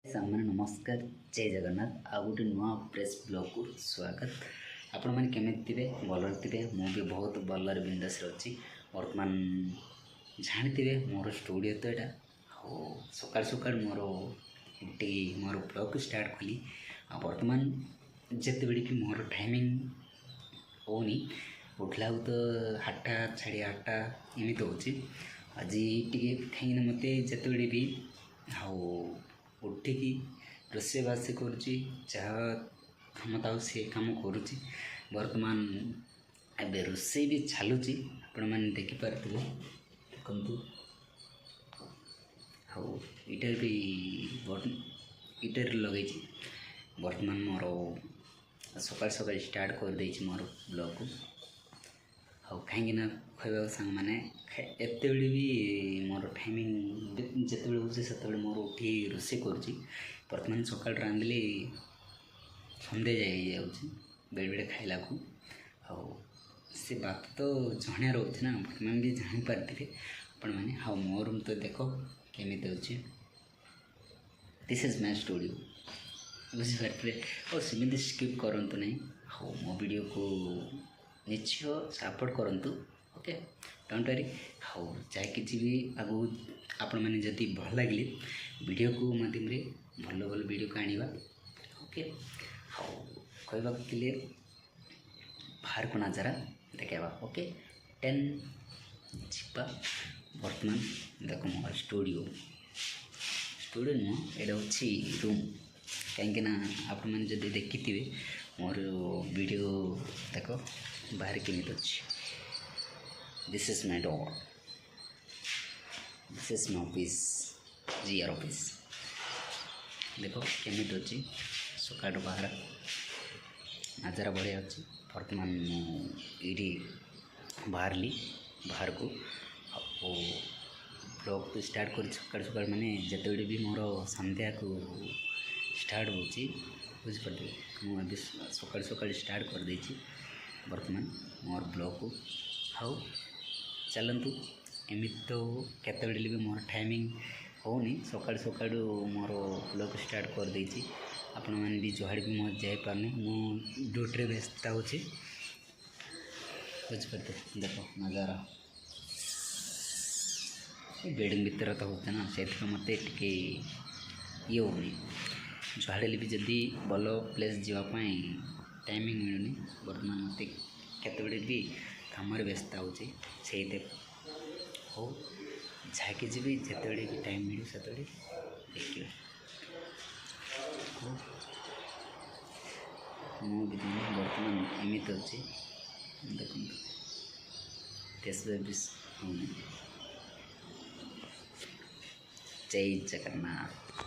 सामने नमस्कार जय जगन्नाथ आ गोटे नुआ प्रेस ब्लॉग को स्वागत। आपण मैंने केमी थे भलर थे मुझे बहुत भलर बिंदास अच्छी बर्तमान जानते मोर स्टूडियो तो यहाँ सकाल सकाल मोर ब्लॉग स्टार्ट कली बर्तमान जिते बड़े कि मोर टाइमिंग होनी उठला तो 8टा साढ़े 8टा एमती हो आज टे कहीं मत जिते बड़े भी उठिकी रोषेबास करुच्ची काम था से कम करुच्ची बर्तमान एवं रोषे भी चलुची आपण मैंने देखिपारे देखु हाँ इटर भी इटर लगे बर्तमान मोर सकाल सकाल स्टार्ट कर दे मोर ब्लॉग को हाँ कहीं कहवा सांग मैंने एत भी मोर टाइमिंग जिते हो मोर उठी रोषे करुच्ची बर्तमान सकाल रांधली सन्ध्या जाऊँगी बेड़े बेड़े खाइला को हाँ से बात तो जहाँ रोचे ना बर्तमान भी जापारे आपण मैंने हाँ मो रूम तो देख केमी अच्छे दिस इज माय स्टूडियो बुझीपारे और सेमती स्किप करूँ ना हाँ मो वीडियो को निश्चय सपोर्ट करूँ ओके डोंट वरी हाँ जहाँकि भी आगू आपण मैंने जदि भल लगे वीडियो को माध्यम भल भल वीडियो को आनिबा ओके हाँ कहवा क्लियर बाहर को नजारा देखा ओके 10 छिपा बर्तमान देख मोर स्टूडियो नुह यहाँ हूँ रूम कहीं आप जब देखी मोर वीडियो देख बाहर केमी अच्छे this is my door this is my office जीआर ऑफिस देख केमी अच्छी सकाल बाहर नजारा बढ़िया अच्छी बर्तमान ये बाहरली बाहर को ब्लॉग तो स्टार्ट कर सकाल सकाल मैंने जिते भी मोर सन्ध्या को स्टार्ट हो बुझीपारे मुझे सकाल सकाल स्टार्ट कर दे बर्तमान मोर ब्लॉग को हाँ चलतु एमती तो केत भी मोर टाइमिंग होनी सकाल सकाल मोर ब्लॉग स्टार्ट कर दे आपण मैंने भी जुआड़े भी मो जापारे मु ड्यूटी व्यस्त हो बुझीपारे देख नजारा बेडिंग भितर तो होते ना से मत ये होनी जुआड़े भी जदि भल प्लेस जावाई टाइमिंग मिलूनी बर्तमान मत केतबड़े भी काम व्यस्त हो हो जहाँकि भी जिते भी टाइम मिलू से देखिए मुझे बर्तमान एमती अच्छे देख जय जगन्नाथ।